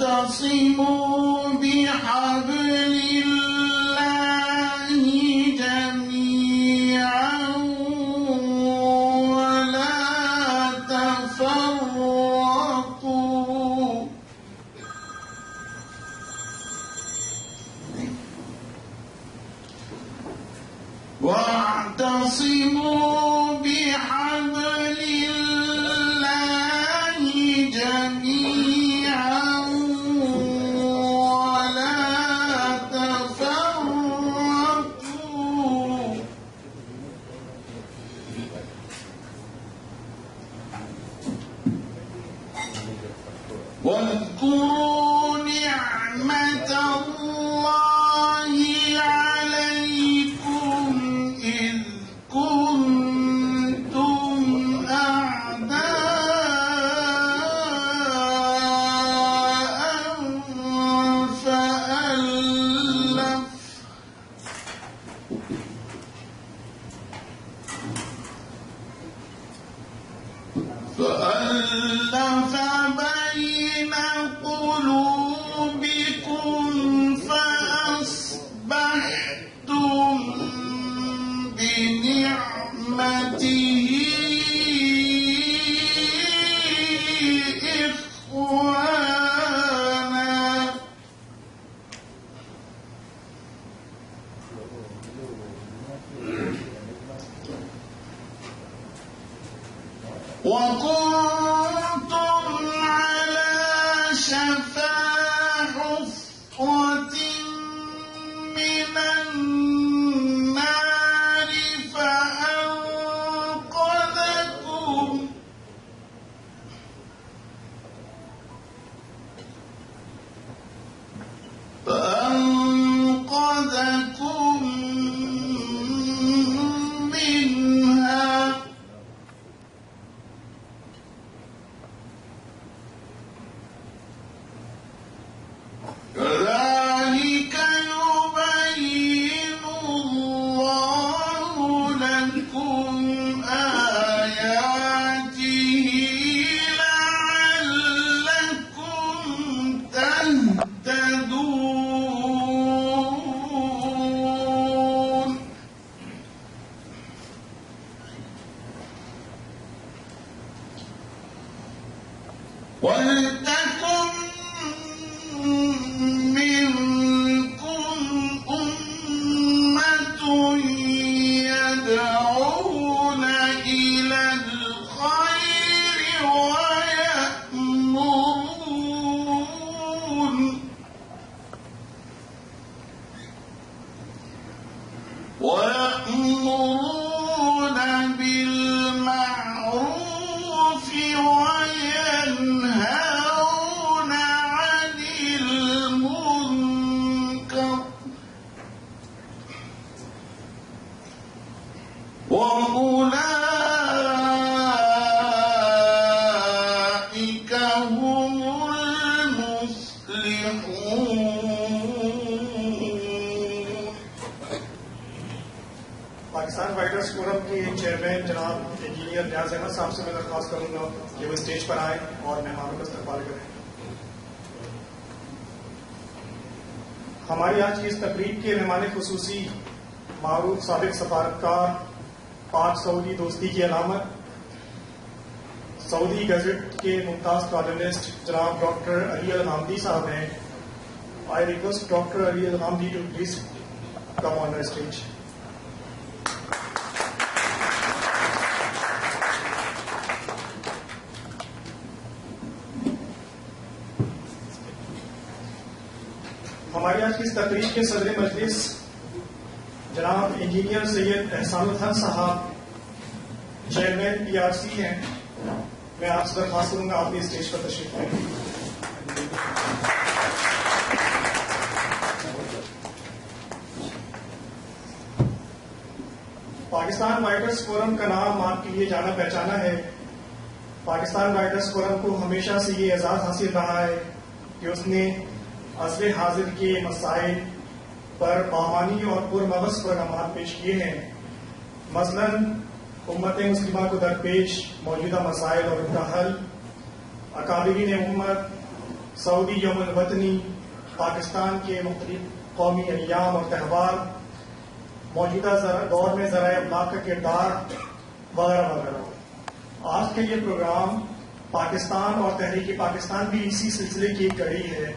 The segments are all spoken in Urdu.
واعتصموا بحبل جميعا ولا تفرقوا واعتصموا بحبل الله جميعا ولا تفرقوا واذكروا نعمة الله عليكم إذ كنتم أعداء فألف بين قلوبكم فأصبحتم بنعمته إخوانا وكنتم على شفا حفرة من النار فأنقذكم منها كذلك رائٹرز فورم کے چیئرمین جناب انجینئر نیاز احمد صاحب سے میں درخواست کروں گا کہ وہ اسٹیج پر آئیں اور مہمانوں کا استقبال کریں. ہماری آج کی اس تقریب کے مہمان خصوصی معروف سابق سفارتکار پاک سعودی دوستی کی علامت سعودی گزٹ کے ممتاز کالمنسٹ جناب ڈاکٹر علی الغامدی صاحب ہیں. I request doctor Ali Alghamdi to please come on the stage. ہماری آج کی اس تقریب کے صدر مجلس جناب انجینئر سید احسان الحق صاحب چیئرمین PRC ہیں. میں آپ سے درخواست کروں گا آپ بھی اسٹیج پر تشریف لائیں. پاکستان رائٹرز فورم کا نام آپ کے لیے جانا پہچانا ہے. پاکستان رائٹرز فورم کو ہمیشہ سے یہ اعزاز حاصل رہا ہے کہ اس نے عصر حاضر کے مسائل پر بامانی اور پرمغز پیغامات پیش کیے ہیں. مثلاً امت مسلمہ کو درپیش موجودہ مسائل اور ان کا حل، اکابرین امت، سعودی یوم الوطنی، پاکستان کے مختلف قومی ایام اور تہوار، موجودہ دور میں ذرائع ابلاغ کا کردار وغیرہ وغیرہ. آج کا یہ پروگرام پاکستان اور تحریک پاکستان بھی اسی سلسلے کی ایک کڑی ہے.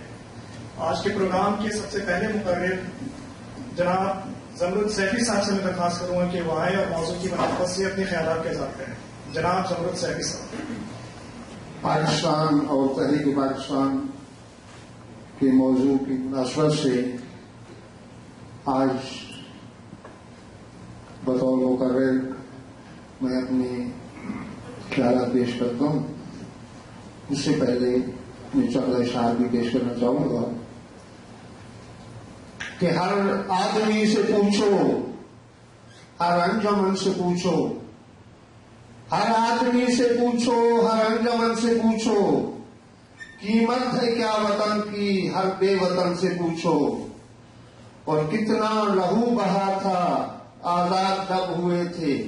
آج کے پروگرام کے سب سے پہلے مقرر جناب زمرد سیفی صاحب سے میں درخواست کروں گا کہ وہ آئیں اور موضوع کی مناسبت سے اپنے خیالات کا اظہار کریں. جناب زمرد سیفی صاحب. پاکستان اور تحریک پاکستان کے موضوع کی مناسبت سے آج بطور مقرر میں اپنے خیالات پیش کرتا ہوں. اس سے پہلے میں چند اشعار بھی پیش کرنا چاہوں گا کہ ہر آدمی سے پوچھو، ہر انجمن سے پوچھو، ہر آدمی سے پوچھو، ہر انجمن سے پوچھو، قیمت ہے کیا وطن کی ہر بے وطن سے پوچھو. اور کتنا لہو بہا تھا آزاد جب ہوئے تھے،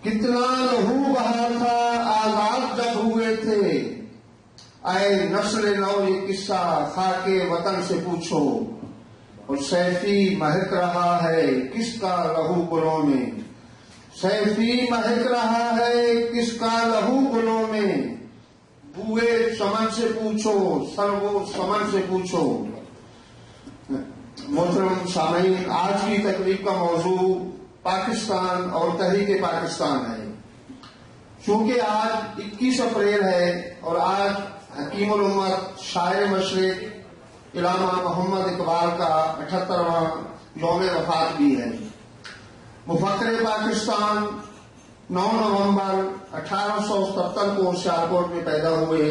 کتنا لہو بہا تھا آزاد جب ہوئے تھے. اے نسل نو یہ قصہ خاک وطن سے پوچھو. اور سیفی مہک رہا ہے کس کا لہو گلوں میں، سیفی مہک رہا ہے کس کا لہو گلوں میں. بوئے چمن سے پوچھو، سرو سمن سے پوچھو. محترم سامعین، آج کی تقریب کا موضوع پاکستان اور تحریک پاکستان ہے. چونکہ آج 21 اپریل ہے اور آج حکیم الامت شاعر مشرق علامہ محمد اقبال کا 78واں یوم وفات بھی ہے. مفکر پاکستان 9 نومبر 1877 کو سیالکوٹ میں پیدا ہوئے.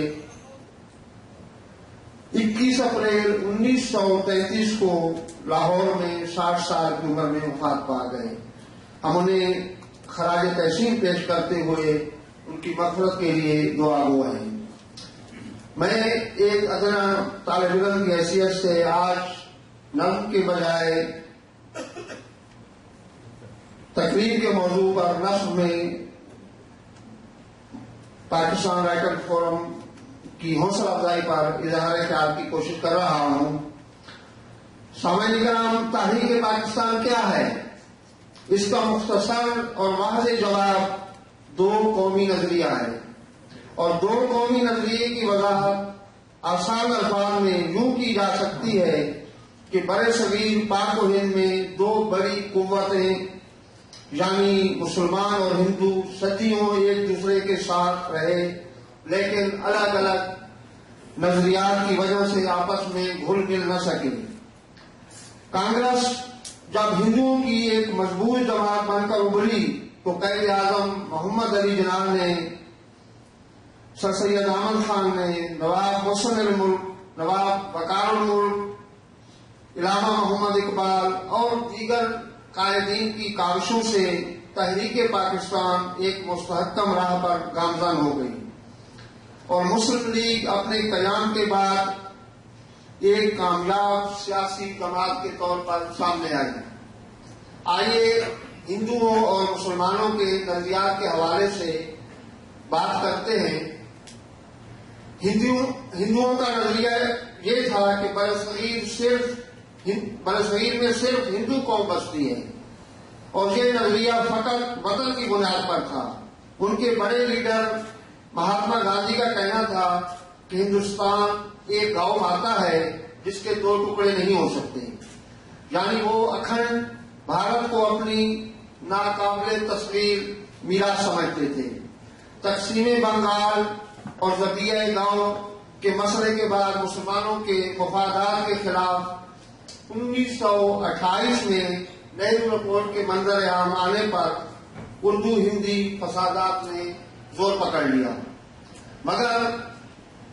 21 اپریل 1933 کو لاہور میں 60 سال کی عمر میں وفات پا گئے. ہم انہیں خراج تحسین پیش کرتے ہوئے ان کی مغفرت کے لیے دعا گو ہیں. میں ایک ادنا طالب علم کی حیثیت سے آج نظم کے بجائے تقریر کے موضوع پر نصب میں پاکستان رائٹر فورم کی حوصلہ افزائی پر اظہار خیال کی کوشش کر رہا ہوں. سامعین کرام، تحریک پاکستان کیا ہے؟ اس کا مختصر اور واضح جواب دو قومی نظریہ ہے. اور دو قومی نظریے کی وضاحت آسان الفاظ میں یوں کی جا سکتی ہے کہ برِ صغیر پاک و ہند میں دو بڑی قوتیں یعنی مسلمان اور ہندو صدیوں ایک دوسرے کے ساتھ رہے، لیکن الگ الگ نظریات کی وجہ سے آپس میں گھل مل نہ سکے. کانگریس جب ہندوؤں کی ایک مضبوط جماعت بن کر ابھری تو قائد اعظم محمد علی جناح نے، سر سید احمد خان نے، نواب محسن الملک، نواب وقار الملک، علامہ محمد اقبال اور دیگر قائدین کی کاوشوں سے تحریک پاکستان ایک مستحکم راہ پر گامزن ہو گئی اور مسلم لیگ اپنے قیام کے بعد ایک کامیاب سیاسی جماعت کے طور پر سامنے آئی. آئیے ہندوؤں اور مسلمانوں کے نظریات کے حوالے سے بات کرتے ہیں، ہندوؤں کا نظریہ یہ تھا کہ برصغیر میں صرف ہندو قوم بستی ہے، اور یہ نظریہ فقط وطن کی بنیاد پر تھا۔ ان کے بڑے لیڈر مہاتما گاندھی کا کہنا تھا کہ ہندوستان ایک گاؤں ماتا ہے جس کے دو ٹکڑے نہیں ہو سکتے، یعنی وہ اکھنڈ بھارت کو اپنی ناقابل تصویر میراث سمجھتے تھے۔ تقسیم بنگال اور ذبیہ گاؤں کے مسئلے کے بعد مسلمانوں کے مفادات کے خلاف 1928 میں نہرو رپورٹ کے منظر عام آنے پر اردو ہندی فسادات نے زور پکڑ لیا، مگر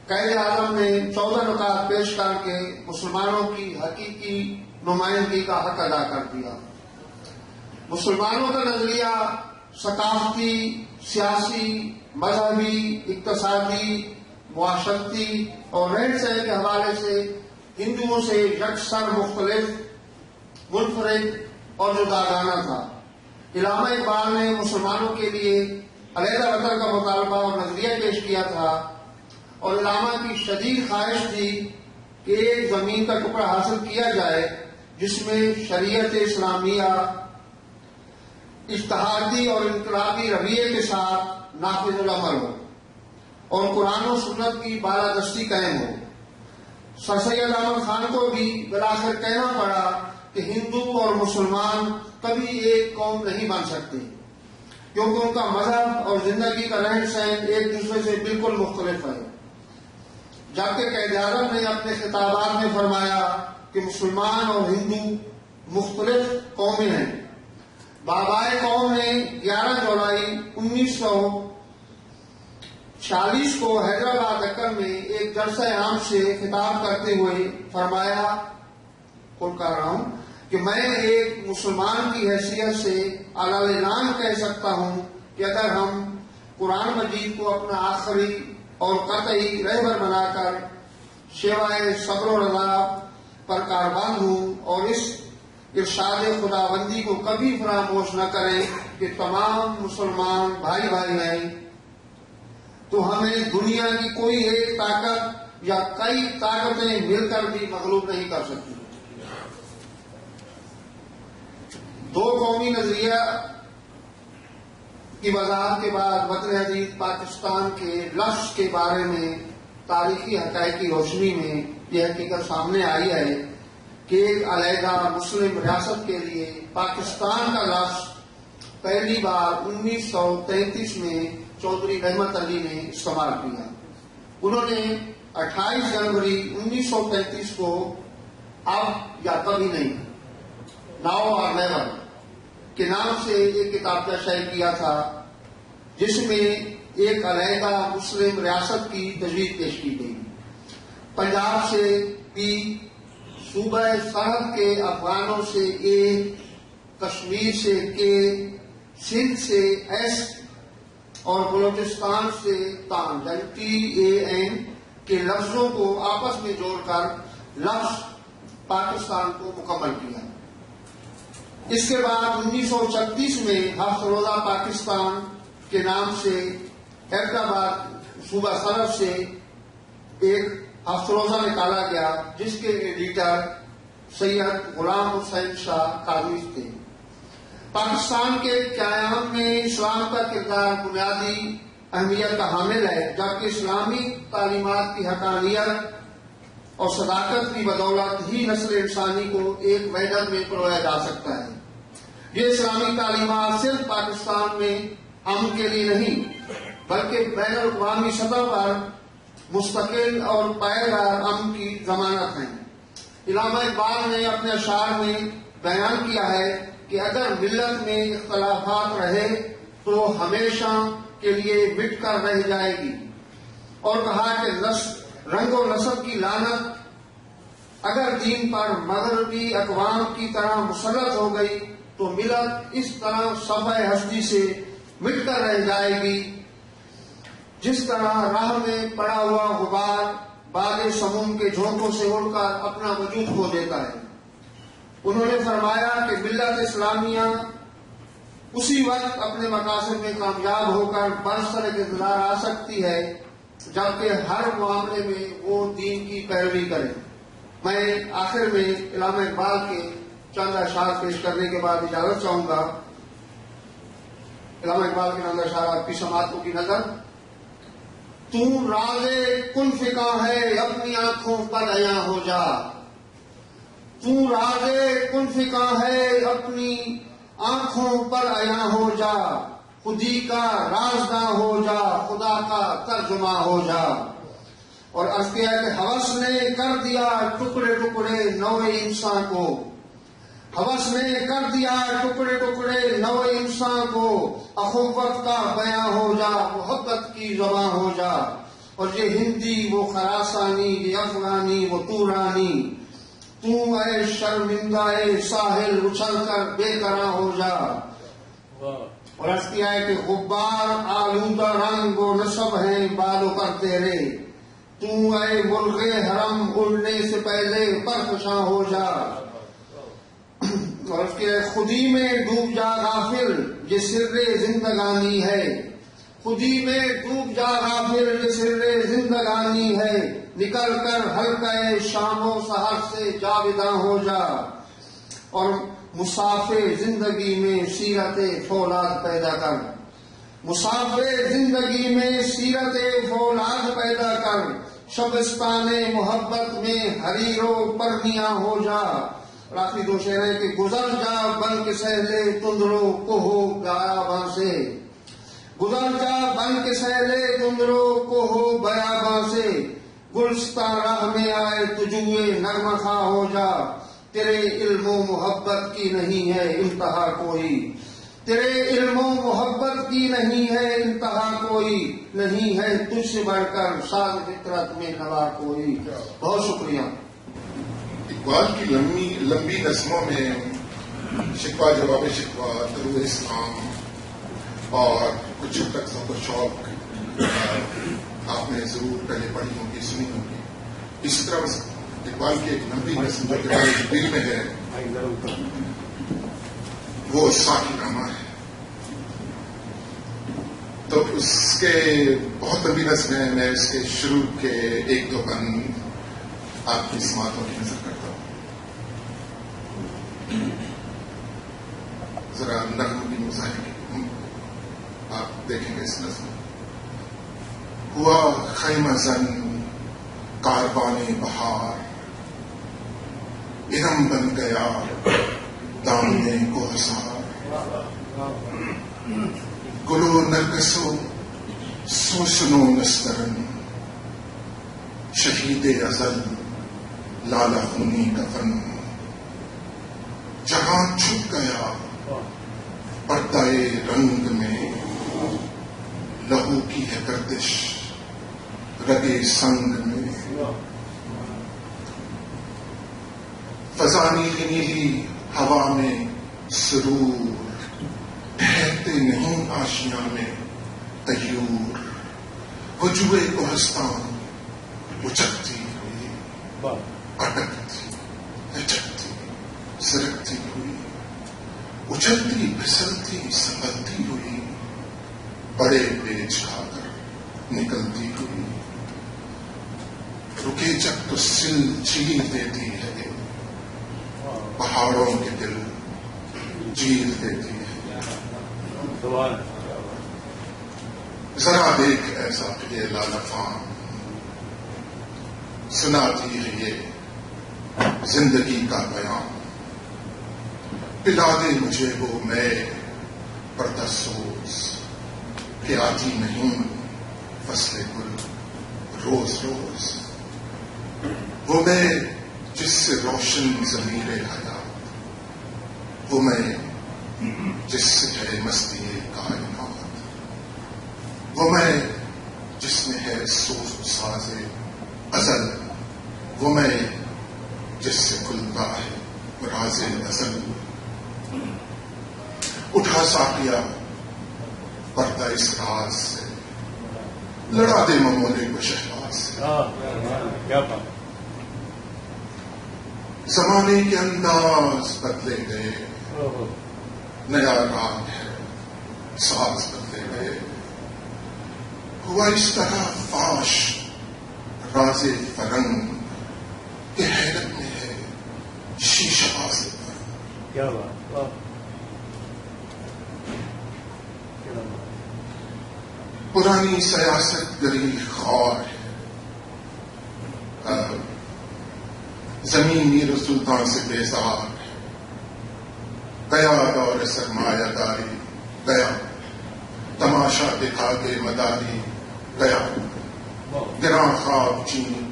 قائد اعظم نے 14 نکات پیش کر کے مسلمانوں کی حقیقی نمائندگی کا حق ادا کر دیا۔ مسلمانوں کا نظریہ ثقافتی، سیاسی، مذہبی، اقتصادی، معاشرتی اور رہن سہن کے حوالے سے ہندوؤں سے یکسر مختلف، منفرد اور جداگانہ تھا۔ علامہ اقبال نے مسلمانوں کے لیے علیحدہ وطن کا مطالبہ اور نظریہ پیش کیا تھا، اور علامہ کی شدید خواہش تھی کہ ایک زمین کا ٹکڑا حاصل کیا جائے جس میں شریعت اسلامیہ اجتہادی اور انقلابی رویے کے ساتھ نافذ العمل ہو اور قرآن و سنت کی بالادستی قائم ہو۔ سر سید احمد خان کو بھی بالآخر کہنا پڑا کہ ہندو اور مسلمان کبھی ایک قوم نہیں بن سکتے، کیونکہ ان کا مذہب اور زندگی کا رہن سہن ایک دوسرے سے بالکل مختلف ہے۔ جبکہ قائد اعظم نے اپنے خطابات میں فرمایا کہ مسلمان اور ہندو مختلف قومیں ہیں۔ بابائے قوم نے 11 جولائی 1946 کو حیدرآباد دکن میں ایک جلسہ عام سے خطاب کرتے ہوئے فرمایا، کھل کر رہا ہوں، کہ میں ایک مسلمان کی حیثیت سے اعلان کہہ سکتا ہوں کہ اگر ہم قرآن مجید کو اپنا آخری اور قطعی رہبر بنا کر سوائے صبر و رضا پر کاربند ہوں اور اس ارشاد خداوندی کو کبھی فراموش نہ کریں کہ تمام مسلمان بھائی بھائی ہیں، تو ہمیں دنیا کی کوئی ایک طاقت یا کئی طاقتیں مل کر بھی مغلوب نہیں کر سکتی۔ دو قومی نظریہ کی وضاحت کے بعد وطن عزیز پاکستان کے لفظ کے بارے میں تاریخی حقائق کی روشنی میں یہ حقیقت سامنے آئی ہے کہ ایک علیحدہ مسلم ریاست کے لیے پاکستان کا لفظ پہلی بار 1933 میں چودھری رحمت علی نے استعمال کیا۔ انہوں نے 28 جنوری 1935 کو اب یا کبھی نہیں، ناؤ اور نیور کے نام سے ایک کتابچہ شائع کیا تھا، جس میں ایک علیحدہ مسلم ریاست کی تجویز پیش کی گئی۔ پنجاب سے پی، صوبہ سرحد کے افغانوں سے اے، کشمیر سے کے، سندھ سے ایس اور بلوچستان سے تان یعنی TAN کے لفظوں کو آپس میں جوڑ کر لفظ پاکستان کو مکمل کیا۔ اس کے بعد 1936 میں ہفت روزہ پاکستان کے نام سے حیدرآباد صوبہ سرحد سے ایک ہفت روزہ نکالا گیا، جس کے ایڈیٹر سید غلام حسین شاہ قاضی تھے۔ پاکستان کے قیام میں اسلام کا کردار بنیادی اہمیت کا حامل ہے، جبکہ اسلامی تعلیمات کی حقانیت اور صداقت کی بدولت ہی نسل انسانی کو ایک وحدت میں پرویا جا سکتا ہے۔ یہ اسلامی تعلیمات صرف پاکستان میں امن کے لیے نہیں بلکہ بین الاقوامی سطح پر مستقل اور پائیدار امن کی ضمانت ہیں۔ علامہ اقبال نے اپنے اشعار میں بیان کیا ہے کہ اگر ملت میں اختلافات رہے تو ہمیشہ کے لیے مٹ کر رہ جائے گی، اور کہا کہ رنگ و نسب کی لعنت اگر دین پر مغربی اقوام کی طرح مسلط ہو گئی تو ملت اس طرح صفحہ ہستی سے مٹ کر رہ جائے گی جس طرح راہ میں پڑا ہوا غبار باد سموم کے جھونکوں سے اڑ کر اپنا وجود کھو دیتا ہے۔ انہوں نے فرمایا کہ ملت اسلامیہ اسی وقت اپنے مقاصد میں کامیاب ہو کر برسر اقتدار آ سکتی ہے جبکہ ہر معاملے میں وہ دین کی پیروی کرے۔ میں آخر میں علامہ اقبال کے چند اشعار پیش کرنے کے بعد اجازت چاہوں گا۔ علامہ اقبال کے چند اشعار آپ کی سماعتوں کی نظر۔ تو راز کن فکا ہے اپنی آنکھوں پر عیاں ہو جا، تو راز کن فکا ہے اپنی آنکھوں پر عیاں ہو جا، خودی کا رازداں ہو جا، خدا کا ترجمہ ہو جا۔ اور عرض کیا کہ ہوس نے کر دیا ٹکڑے ٹکڑے نوع انسان کو، ہوس نے کر دیا ٹکڑے ٹکڑے نوع انسان کو، اخوت کا بیاں ہو جا، محبت کی زباں ہو جا۔ اور یہ ہندی وہ خراسانی، یہ افغانی وہ تورانی، تو اے شرمندہ اے ساحل اچھل کر بے قرار ہو جا۔ اور عرض کیا ہے کہ غبار آلودہ رنگ و نصب ہیں بالوں پر تیرے، تو اے ملغ حرم اڑنے سے پہلے پرخشاں ہو جا۔ اور اس کے خودی میں ڈوب جا غافل یہ سر زندگانی ہے، خودی میں ڈوب جا غافل یہ سر زندگانی ہے، نکل کر حلقہ شام و سحر سے جاویداں ہو جا۔ اور مسافر زندگی میں سیرت فولاد پیدا کر، مسافر زندگی میں سیرت فولاد پیدا کر، شبستان محبت میں حریر و پرنیاں ہو جا۔ اور آخری دو شعر ہے کہ گزر جا بن کے سہلے تندرو کوہو بیاباں سے، گزر جا بن کے سہلے تندرو کوہو بیاباں سے، گلستان راہ میں آئے تجوے نغمہ خواہ ہو جا۔ تیرے علم و محبت کی نہیں ہے انتہا کوئی، تیرے علم و محبت کی نہیں ہے انتہا کوئی، نہیں ہے تجھ سے بڑھ کر ساز فطرت میں نوا کوئی۔ بہت شکریہ۔ اقبال کی لمبی نظموں میں شکوہ جواب شکوہ، طلوع اسلام اور کچھ حد تک ذوق و شوق آپ نے ضرور پہلے پڑھی ہوگی، سنی ہوگی۔ اسی طرح اقبال کی ایک لمبی نظم جو کہ دل میں ہے وہ ساقی نامہ ہے۔ تو اس کے بہت لمبی نظم ہے، میں اس کے شروع کے ایک دو بند آپ کی سماعتوں کی نظر کرتا ہوں۔ ذرا نغم کی مظاہرے آپ دیکھیں گے اس نظم میں۔ ہوا خیمہ زن کاروان بہار، ارم بن گیا دامنے کو ہزار، گلو نرگسو سوسنو نسترن، شہید ازل لالا خونی کفن، جہاں چھپ گیا پردہ رنگ میں، لہو کی ہے گردش رگے سنگ میں، فضا نیلی نیلی ہوا میں سرور، ٹھہرتے نہیں آشیاں میں طیور، وجوہ کوہستان اچکتی ہوئی، اٹکتی اچکتی سرکتی ہوئی، اچھلتی پھسلتی سنبھلتی ہوئی، بڑے پیچ کھا کر نکلتی ہوئی، رکے جب تو سل چیل دیتی ہے، پہاڑوں کے دل جیل دیتی ہے۔ ذرا دیکھ ایسا کہ یہ لالفان سناتی ہے یہ زندگی کا بیان، پلا دے مجھے وہ میں پردہ سوز کہ آتی نہیں فصل گل روز روز، وہ میں جس سے روشن ضمیر حیات، وہ میں جس سے ہے مستی کائنات، وہ میں جس میں ہے سوز و ساز ازل، وہ میں جس سے کھلتا ہے راز ازل۔ اٹھا ساقیہ پردہ اس راز سے، لڑا دے ممولے کو شہباز سے۔ زمانے کے انداز بدلے گئے، نیا راگ ہے ساز بنتے گئے. ہوا اس طرح فاش راز فرنگ کہ حیرت میں ہے شیشہ باز پر. کیا بات. پرانی سیاست گری خوار ہے. زمین میر سلطان سے بیزار ہے. گیا دور سرمایہ داری گیا. تماشا دکھا کے مداری گیا. گراں خواب چین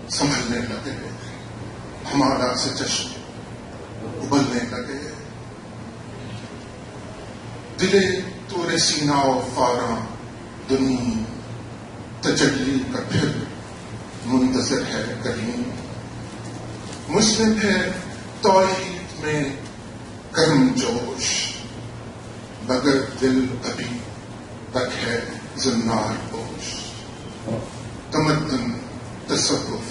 سنبھلنے لگے. ہمارا سے چشم ابلنے لگے. دلے تورے سینہ و فاراں دنیا تجلی کا پھر منتظر ہے کریم. مسلم ہے توحید میں گرم جوش مگر دل ابھی تک ہے زنار پوش. تمدن تصوف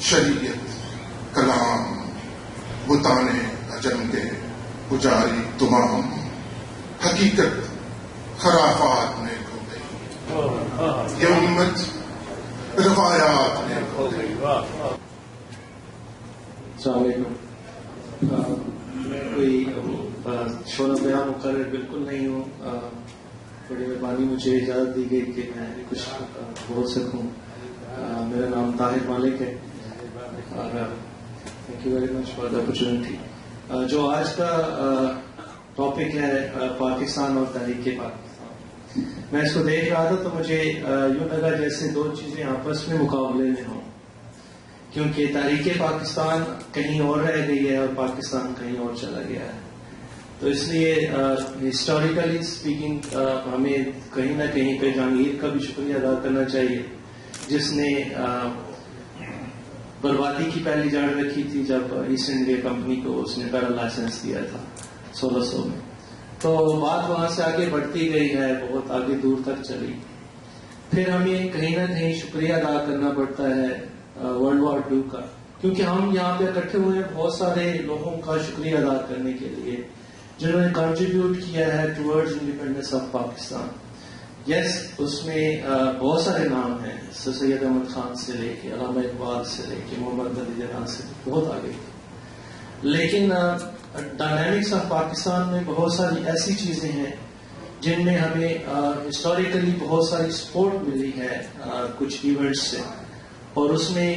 شریعت کلام بتانے عجم کے پجاری تمام. حقیقت خرافات میں کھو گئی. یہ امت روایات میں کھو گئی. السلام علیکم. میں کوئی شعر بیان مقرر بالکل نہیں ہوں. بڑی مہربانی مجھے اجازت دی گئی کہ میں کچھ بول سکوں. میرا نام طاہر مالک ہے اور thank you very much for the opportunity. جو آج کا ٹاپک ہے پاکستان اور تحریک پاکستان، میں اس کو دیکھ رہا تھا تو مجھے یوں لگا جیسے دو چیزیں آپس میں مقابلے میں ہوں، کیونکہ تحریک پاکستان کہیں اور رہ گئی ہے اور پاکستان کہیں اور چلا گیا ہے. تو اس لیے ہسٹوریکلی اسپیکنگ ہمیں کہیں نہ کہیں پہ جہانگیر کا بھی شکریہ ادا کرنا چاہیے جس نے بربادی کی پہلی جڑ رکھی تھی جب ایسٹ انڈیا کمپنی کو اس نے پہلا لائسنس دیا تھا 1600 میں. تو بات وہاں سے آگے بڑھتی گئی ہے، بہت آگے دور تک چلی. پھر ہمیں کہیں نہ کہیں شکریہ ادا کرنا پڑتا ہے ورلڈ وار 2 کا، کیونکہ ہم یہاں پہ اکٹھے ہوئے ہیں بہت سارے لوگوں کا شکریہ ادا کرنے کے لیے جنہوں نے کنٹریبیوٹ کیا ہے ٹورڈز انڈیپینڈنس آف پاکستان. یس، اس میں بہت سارے نام ہیں، سید احمد خان سے لے کے علامہ اقبال سے لے کے محمد علی جناح سے بہت آگے. لیکن ڈائنامکس آف پاکستان میں بہت ساری ایسی چیزیں ہیں جن میں ہمیں ہسٹوریکلی بہت ساری سپورٹ ملی ہے کچھ ایونٹس سے، اور اس میں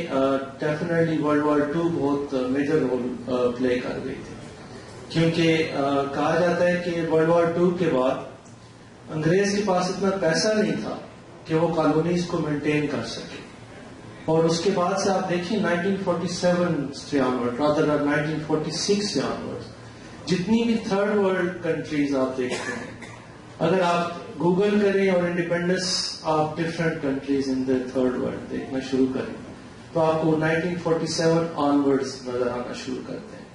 ڈیفینیٹلی ورلڈ وار 2 بہت میجر رول پلے کر گئی تھی. کیونکہ کہا جاتا ہے کہ ورلڈ وار 2 کے بعد انگریز کے پاس اتنا پیسہ نہیں تھا کہ وہ کالونیز کو مینٹین کر سکے، اور اس کے بعد سے آپ دیکھیں 1947 سے آنورڈ، رادر 1946 سے آنورڈ جتنی بھی تھرڈ ورلڈ کنٹریز آپ دیکھتے ہیں، اگر آپ گوگل کریں اور independence of different countries in the third world دیکھنا شروع کریں تو آپ کو 1947 آنورڈز نظر آنا شروع کرتے ہیں.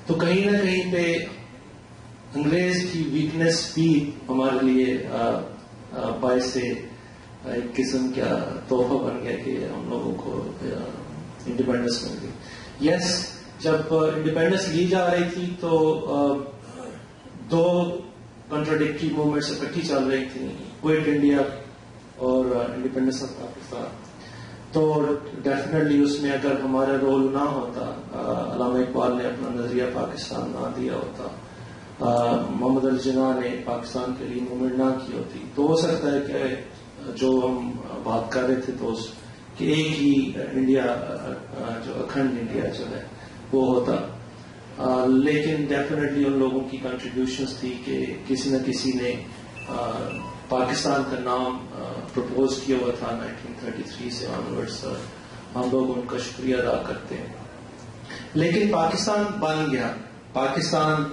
تو کہیں نہ کہیں پہ انگریز کی ویکنس بھی ہمارے لیے باعث ایک قسم کا تحفہ بن گیا کہ ہم لوگوں کو انڈیپینڈنس مل گئی. یس، جب انڈیپینڈنس لی جا رہی تھی تو دو کنٹراڈکٹری موومنٹس اکٹھی چل رہی تھیں، کوئٹ انڈیا اور انڈیپینڈنس آف پاکستان. تو ڈیفینیٹلی اس میں اگر ہمارا رول نہ ہوتا، علامہ اقبال نے اپنا نظریہ پاکستان نہ دیا ہوتا، محمد علی جناح نے پاکستان کے لیے موومنٹ نہ کی ہوتی، تو ہو سکتا ہے کہ جو ہم بات کر رہے تھے تو کہ ایک ہی انڈیا، جو اکھنڈ انڈیا جو ہے وہ ہوتا. لیکن ڈیفینیٹلی ان لوگوں کی کنٹریبیوشنز تھی کہ کسی نہ کسی نے پاکستان کا نام پرپوز کیا ہوا تھا 1933 سے آنورڈس، ہم لوگ ان کا شکریہ ادا کرتے ہیں. لیکن پاکستان بن گیا. پاکستان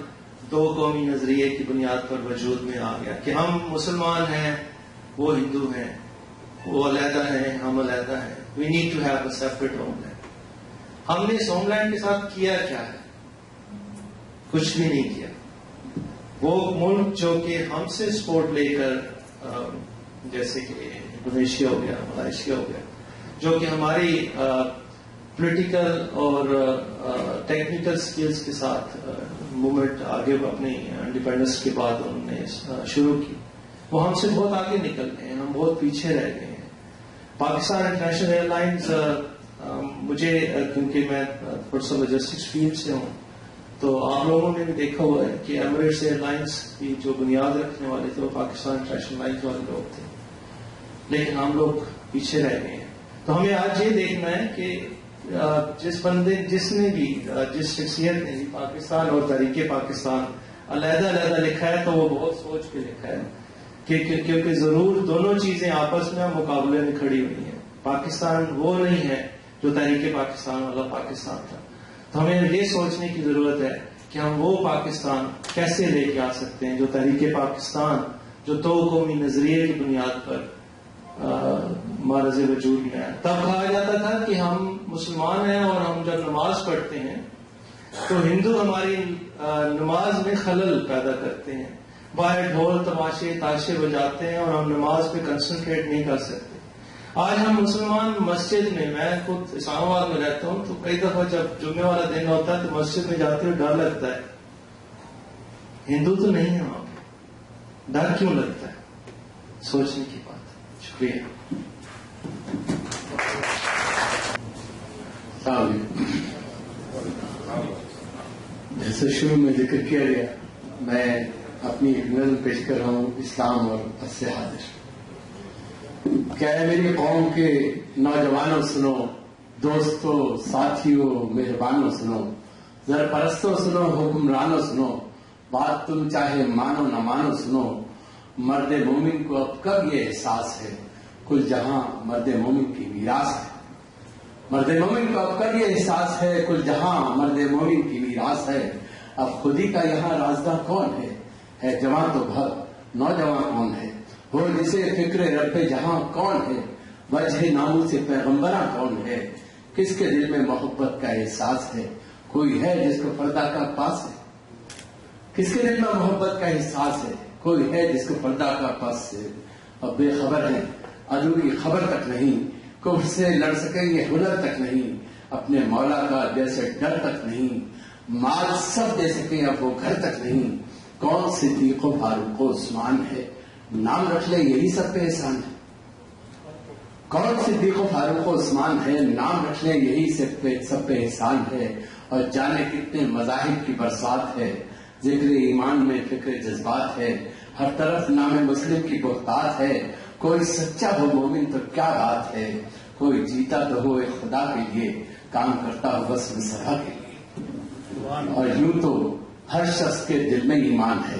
دو قومی نظریے کی بنیاد پر وجود میں آ گیا کہ ہم مسلمان ہیں، وہ ہندو ہیں، وہ علیحدہ ہیں، ہم علیحدہ ہیں. We need to have a separate homeland. ہم نے اس ہوم لینڈ کے ساتھ کیا کیا ہے؟ کچھ بھی نہیں کیا. وہ ملک جو کہ ہم سے سپورٹ لے کر، جیسے کہ انڈونیشیا ہو گیا، ملائیشیا ہو گیا، جو کہ ہماری پولیٹیکل اور ٹیکنیکل سکلز کے ساتھ موومنٹ آگے اپنی انڈیپینڈنس کے بعد انہوں نے شروع کی، وہ ہم سے بہت آگے نکل گئے ہیں، ہم بہت پیچھے رہ گئے ہیں. پاکستان انٹرنیشنل ایئر لائنز، مجھے کیونکہ میں تھوڑا سا لوجسٹکس فیلڈ سے ہوں، تو آپ لوگوں نے بھی دیکھا ہوا ہے کہ ایمریٹس ایئر لائنس کی جو بنیاد رکھنے والے تھے وہ پاکستان انٹرنیشنل لائنز والے لوگ تھے، لیکن ہم لوگ پیچھے رہ گئے ہیں. تو ہمیں آج یہ دیکھنا ہے کہ جس نے بھی جس شخصیت نے بھی پاکستان اور تحریک پاکستان علیحدہ علیحدہ لکھا ہے تو وہ بہت سوچ کے لکھا ہے، کیونکہ ضرور دونوں چیزیں آپس میں مقابلے میں کھڑی ہوئی ہیں. پاکستان وہ نہیں ہے جو تحریک پاکستان والا پاکستان تھا. تو ہمیں یہ سوچنے کی ضرورت ہے کہ ہم وہ پاکستان کیسے لے کے آ سکتے ہیں جو تحریک پاکستان جو دو قومی نظریے کی بنیاد پر معرض وجود میں ہے. تب کہا جاتا تھا کہ ہم مسلمان ہیں اور ہم جب نماز پڑھتے ہیں تو ہندو ہماری نماز میں خلل پیدا کرتے ہیں، باہر ڈھول تماشے تاشے بجاتے ہیں اور ہم نماز پہ کنسنٹریٹ نہیں کر سکتے. آج ہم مسلمان مسجد میں، میں خود اسلام آباد میں رہتا ہوں، تو کئی دفعہ جب جمعے والا دن ہوتا ہے تو مسجد میں جاتے ہوئے ڈر لگتا ہے. ہندو تو نہیں ہے وہاں پہ، ڈر کیوں لگتا ہے؟ سوچنے کی بات. شکریہ. جیسے شروع میں ذکر کیا گیا، میں اپنی ایک نظر پیش کر رہا ہوں اسلام اور عصر حاضر. کیا ہے میری قوم کے نوجوانوں سنو، دوستوں ساتھیوں مہربانوں سنو، زر پرستوں سنو، حکمرانوں سنو، بات تم چاہے مانو نہ مانو سنو. مرد مومن کو اب کب یہ احساس ہے کل جہاں مرد مومن کی میراث ہے. مرد مومن کو اب کب یہ احساس ہے کل جہاں مرد مومن کی میراث ہے. اب خودی کا یہاں رازداں کون ہے جوان تو بھر نوجوان کون ہے. وہ جسے فکر رب جہاں کون ہے، وجہ ناموں سے پیغمبراں کون ہے. کس کے دل میں محبت کا احساس ہے، کوئی ہے جس کو پردہ کا پاس ہے. کس کے دل میں محبت کا احساس ہے، کوئی ہے جس کو پردہ کا پاس ہے. اب بے خبر ہے ادھوری خبر تک نہیں، کفر سے لڑ سکیں یہ ہنر تک نہیں، اپنے مولا کا جیسے ڈر تک نہیں. مال سب دے سکیں اب وہ گھر تک نہیں. کون صدیق و فاروق و عثمان ہے، نام رکھ لے یہی سب پہ احسان ہے. کون صدیق و فاروق و عثمان ہے، نام رکھ لے یہی سب پہ احسان ہے. اور جانے کتنے مذاہب کی برسات ہے، ذکر ایمان میں فکر جذبات ہے. ہر طرف نام مسلم کی بہتات ہے، کوئی سچا ہو مومن تو کیا بات ہے. کوئی جیتا تو ہو ایک خدا کے لیے، کام کرتا ہو بس مصطفیٰ کے لیے. اور یوں تو ہر شخص کے دل میں ایمان ہے،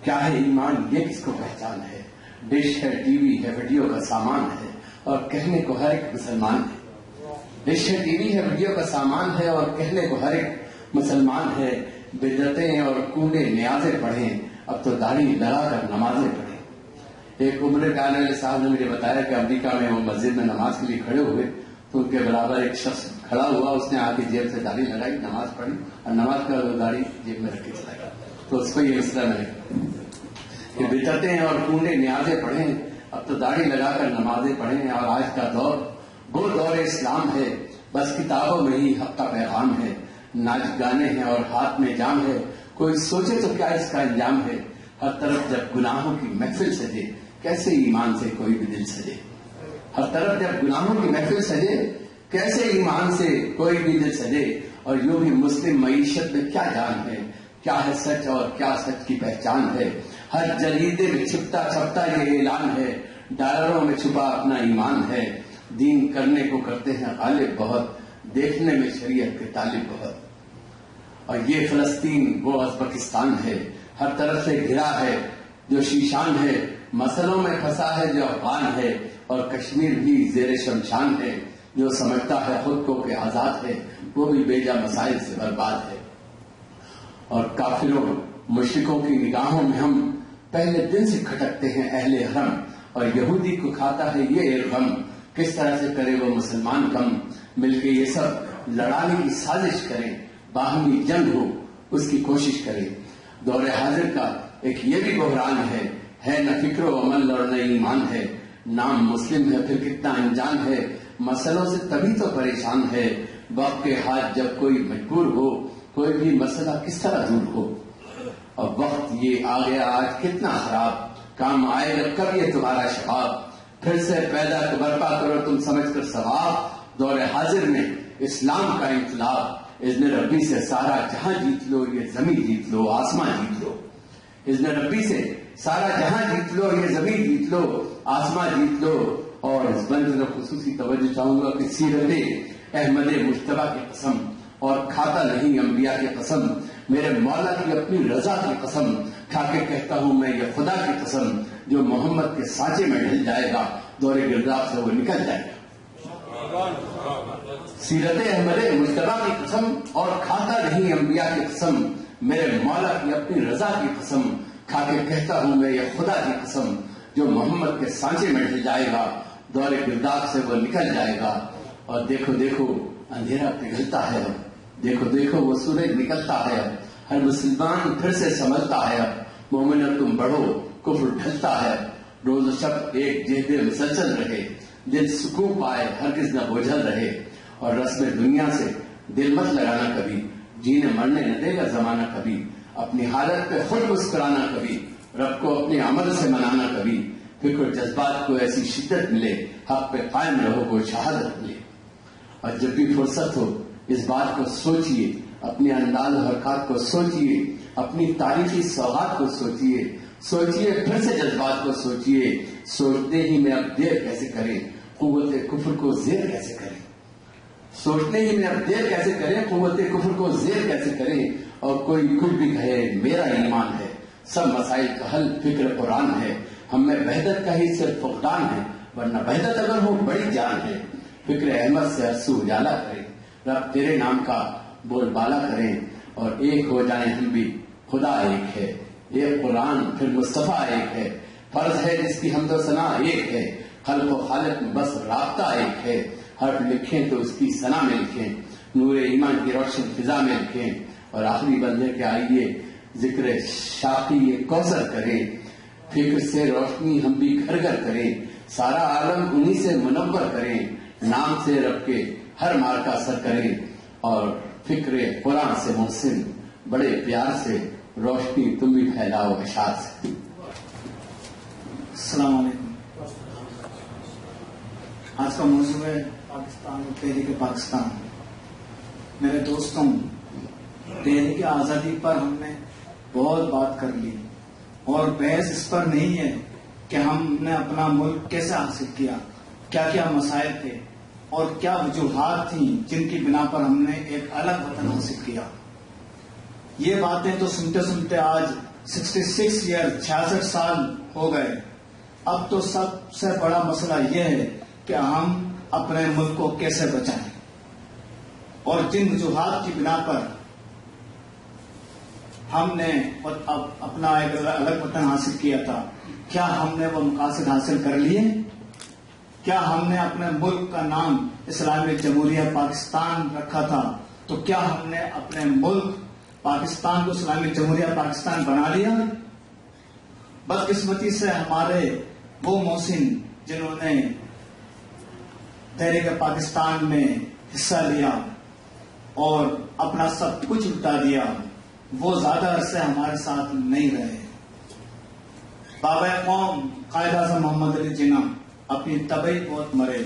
کیا ہے ایمان یہ کس کو پہچان ہے. ڈش ہے ٹی وی ہے ویڈیو کا سامان ہے، اور کہنے کو ہر ایک مسلمان ہے. ڈش ہے ٹی وی ہے ویڈیو کا سامان ہے، اور کہنے کو ہر ایک مسلمان ہے. بدعتیں اور کوڑے نیازیں پڑھیں، اب تو داڑھی لگا کر نمازیں پڑھیں. ایک عمر ڈالنے والے صاحب نے مجھے بتایا کہ امریکہ میں وہ مسجد میں نماز کے لیے کھڑے ہوئے تو ان کے برابر ایک شخص کھڑا ہوا، اس نے آ کے جیب سے داڑھی لگائی، نماز پڑھی اور نماز کا داڑھی جیب میں رکھ کے چلا گیا. تو اس کو یہ مسئلہ ملے کہ بدعتیں اور کوڑے نیازیں پڑھیں، اب تو داڑھی لگا کر نمازیں پڑھیں. اور آج کا دور وہ دور اسلام ہے، بس کتابوں میں ہی حق کا پیغام ہے. ناچ گانے ہیں اور ہاتھ میں جام ہے، کوئی سوچے تو کیا اس کا انجام ہے. ہر طرف جب گناہوں کی محفل سجے، کیسے ایمان سے کوئی بھی دل سجے. ہر طرف جب گناہوں کی محفل سجے، کیسے ایمان سے کوئی بھی دل سجے. اور یوں بھی مسلم معیشت میں کیا جان ہے، کیا ہے سچ اور کیا سچ کی پہچان ہے. ہر جریدے میں چھپتا چھپتا یہ اعلان ہے، ڈالروں میں چھپا اپنا ایمان ہے. دین کرنے کو کرتے ہیں غالب بہت، دیکھنے میں شریعت کے طالب بہت. اور یہ فلسطین وہ ازبکستان ہے، ہر طرف سے گھرا ہے جو شیشان ہے. مسئلوں میں پھنسا ہے جو افغان ہے، اور کشمیر بھی زیر شمشان ہے. جو سمجھتا ہے خود کو کہ آزاد ہے، وہ بھی بیجا مسائل سے برباد ہے. اور کافروں مشرکوں کی نگاہوں میں ہم پہلے دن سے کھٹکتے ہیں اہل حرم. اور یہودی کو کھاتا ہے یہ غم، کس طرح سے کرے وہ مسلمان کم. مل کے یہ سب لڑانے کی سازش کریں، باہمی جنگ ہو اس کی کوشش کریں. دور حاضر کا ایک یہ بھی بحران ہے نہ فکر و عمل اور نہ ایمان ہے. نام مسلم ہے پھر کتنا انجان ہے، مسئلوں سے تبھی تو پریشان ہے. وقت کے ہاتھ جب کوئی مجبور ہو، کوئی بھی مسئلہ کس طرح دور ہو. اب وقت یہ آ گیا آج کتنا خراب، کام آئے گا کب یہ تمہارا شباب، پھر سے پیدا برپا کرو تم سمجھ کر ثواب. دور حاضر میں اسلام کا انقلاب، اذن ربی سے سارا جہاں جیت لو، یہ زمین جیت لو، آسمان جیت لو. اذن ربی سے سارا جہاں جیت لو، یہ زمین جیت لو، آسمان جیت لو. اور اس بند میں خصوصی توجہ چاہوں گا کہ سیرت احمد مجتبیٰ کی قسم اور کھاتا نہیں انبیاء کی قسم، میرے مولا کی اپنی رضا کی قسم کھا کے کہتا ہوں میں یہ خدا کی قسم، جو محمد کے سانچے میں ڈھل جائے گا دور گرداب سے وہ نکل جائے گا. سیرت احمد مجتبیٰ کی قسم اور کھاتا نہیں انبیاء کی قسم، میرے مولا کی اپنی رضا کی قسم کھا کے کہتا ہوں میں یہ خدا کی قسم، جو محمد کے سانچے میں ڈھل جائے گا دور گرداب سے وہ نکل جائے گا. اور دیکھو دیکھو اندھیرا پگھلتا ہے اب، دیکھو دیکھو وہ سورج نکلتا ہے اب، ہر مسلمان پھر سے سمجھتا ہے اب، مومنو تم بڑھو کفر ڈھلتا ہے. روز و شب ایک جہد مسلسل رہے، دل سکون پائے ہرگز نہ بوجھل رہے. اور رسم دنیا سے دل مت لگانا کبھی، جینے مرنے نہ دے گا زمانہ کبھی. اپنی حالت پہ خود مسکرانا کبھی، رب کو اپنے عمل سے منانا کبھی. فکر جذبات کو ایسی شدت ملے، حق پہ قائم رہو کو شہادت ملے. اور جب بھی فرصت ہو اس بات کو سوچئے، اپنے انداز و حرکات کو سوچئے، اپنی تاریخی سوغات کو سوچئے، سوچئے پھر سے جذبات کو سوچئے. سوچتے ہی میں اب دیر کیسے کریں، قوت کفر کو زیر کیسے کریں. سوچتے ہی میں اب دیر کیسے کریں، قوت کفر کو زیر کیسے کریں. اور کوئی کچھ بھی کہے میرا ایمان ہے، سب مسائل کا حل فکر قرآن ہے. ہم میں وحدت کا ہی صرف فقدان ہے، ورنہ وحدت اگر ہو بڑی جان ہے. فکر احمد سے ارسو اجالا کریں، رب تیرے نام کا بول بالا کریں. اور ایک ہو جائیں ہم بھی، خدا ایک ہے، ایک قرآن پھر مصطفیٰ ایک ہے. فرض ہے جس کی حمد و ثنا ایک ہے، خلق و خالق میں بس رابطہ ایک ہے. حرف لکھیں تو اس کی ثنا میں لکھیں، نور ایمان کی روشن فضا میں لکھیں. اور آخری بندے کے آئیے ذکر شاقی کوثر کریں، فکر سے روشنی ہم بھی گھر گھر کریں. سارا عالم انہی سے منور کریں، نام سے رب کے ہر مار کا اثر کریں. اور فکر قرآن سے محسن بڑے پیار سے روشنی تم بھی پھیلاؤ اشعار سے. السلام علیکم. آج کا موضوع ہے پاکستان اور تحریک پاکستان. میرے دوستوں، تحریک آزادی پر ہم نے بہت بات کر لی، اور بحث اس پر نہیں ہے کہ ہم نے اپنا ملک کیسے حاصل کیا، کیا کیا مسائل تھے اور کیا وجوہات تھیں جن کی بنا پر ہم نے ایک الگ وطن حاصل کیا. یہ باتیں تو سنتے سنتے آج 66 ایئر 66 سال ہو گئے. اب تو سب سے بڑا مسئلہ یہ ہے کہ ہم اپنے ملک کو کیسے بچائیں، اور جن وجوہات کی بنا پر ہم نے اپنا ایک الگ وطن حاصل کیا تھا، کیا ہم نے وہ مقاصد حاصل کر لیے؟ کیا ہم نے اپنے ملک کا نام اسلامی جمہوریہ پاکستان رکھا تھا تو کیا ہم نے اپنے ملک پاکستان کو اسلامی جمہوریہ پاکستان بنا لیا؟ بدقسمتی سے ہمارے وہ محسن جنہوں نے تحریک پاکستان میں حصہ لیا اور اپنا سب کچھ لٹا دیا، وہ زیادہ عرصے ہمارے ساتھ نہیں رہے. بابا قوم قائد اعظم محمد علی جناح اپنی طبعی موت مرے،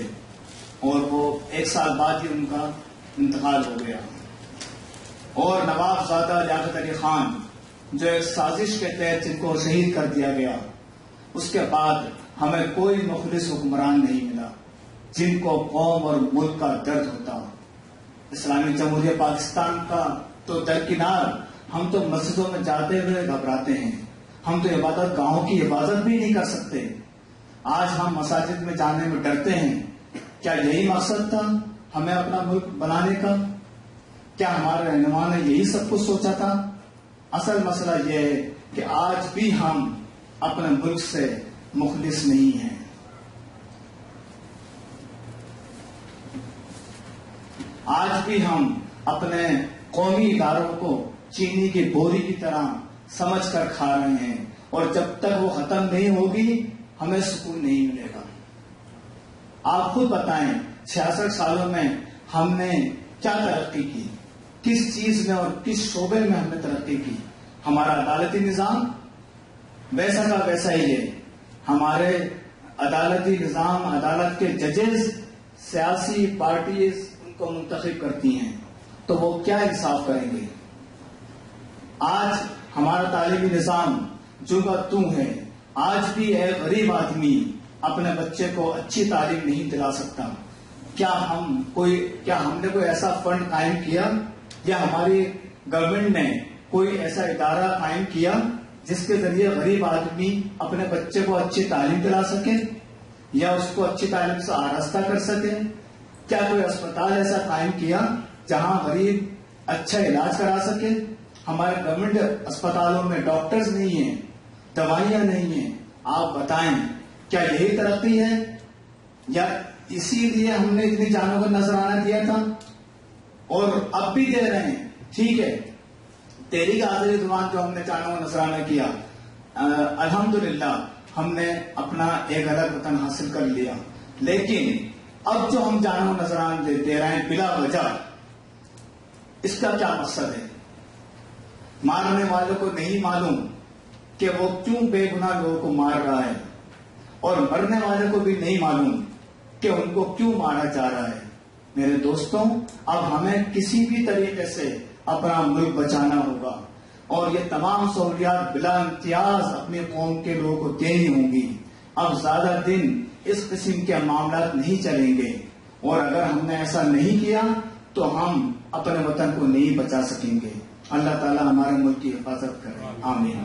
اور وہ 1 سال بعد ہی ان کا انتقال ہو گیا. اور نواب زادہ لیاقت علی خان جو ایک سازش کے تحت جن کو شہید کر دیا گیا، اس کے بعد ہمیں کوئی مخلص حکمران نہیں ملا جن کو قوم اور ملک کا درد ہوتا. اسلامی جمہوریہ پاکستان کا تو درکنار، ہم تو مسجدوں میں جاتے ہوئے گھبراتے ہیں، ہم تو عبادت گاہوں کی حفاظت بھی نہیں کر سکتے. آج ہم مساجد میں جانے میں ڈرتے ہیں. کیا یہی مقصد تھا ہمیں اپنا ملک بنانے کا؟ کیا ہمارے رہنما نے یہی سب کچھ سوچا تھا؟ اصل مسئلہ یہ ہے کہ آج بھی ہم اپنے ملک سے مخلص نہیں ہیں. آج بھی ہم اپنے قومی اداروں کو چینی کی بوری کی طرح سمجھ کر کھا رہے ہیں، اور جب تک وہ ختم نہیں ہوگی ہمیں سکون نہیں ملے گا. آپ خود بتائیں 66 سالوں میں ہم نے کیا ترقی کی؟ کس چیز میں اور کس شعبے میں ہم نے ترقی کی. ہمارا عدالتی نظام ویسا کا ویسا ہی ہے. ہمارے عدالتی نظام، عدالت کے ججز سیاسی پارٹیز ان کو منتخب کرتی ہیں، تو وہ کیا انصاف کریں گے؟ آج ہمارا تعلیمی نظام جو کا توں ہے. آج بھی ایک غریب آدمی اپنے بچے کو اچھی تعلیم نہیں دلا سکتا. کیا ہم نے کوئی ایسا فنڈ قائم کیا یا ہماری گورنمنٹ نے کوئی ایسا ادارہ قائم کیا جس کے ذریعے غریب آدمی اپنے بچے کو اچھی تعلیم دلا سکے یا اس کو اچھی تعلیم سے آراستہ کر سکے؟ کیا کوئی اسپتال ایسا قائم کیا جہاں غریب اچھا علاج کرا سکے؟ ہمارے گورنمنٹ اسپتالوں میں ڈاکٹرز نہیں ہیں، دوائیاں نہیں ہیں. آپ بتائیں کیا یہی ترقی ہے؟ یا اسی لیے ہم نے اتنی جانوں کا نذرانہ دیا تھا اور اب بھی دے رہے ہیں؟ ٹھیک ہے، تحریک آزادی زبان جو ہم نے جانوں کا نذرانہ کیا، الحمدللہ ہم نے اپنا ایک الگ وطن حاصل کر لیا. لیکن اب جو ہم جانوں کا نذرانہ دے رہے ہیں بلا وجہ، اس کا کیا مقصد ہے؟ مارنے والوں کو نہیں معلوم کہ وہ کیوں بے گناہ لوگوں کو مار رہا ہے، اور مرنے والوں کو بھی نہیں معلوم کہ ان کو کیوں مارا جا رہا ہے. میرے دوستوں، اب ہمیں کسی بھی طریقے سے اپنا ملک بچانا ہوگا اور یہ تمام سہولیات بلا امتیاز اپنی قوم کے لوگوں کو دینی ہوں گی. اب زیادہ دن اس قسم کے معاملات نہیں چلیں گے، اور اگر ہم نے ایسا نہیں کیا تو ہم اپنے وطن کو نہیں بچا سکیں گے. اللہ تعالی ہمارے ملک کی حفاظت کرے. آمین.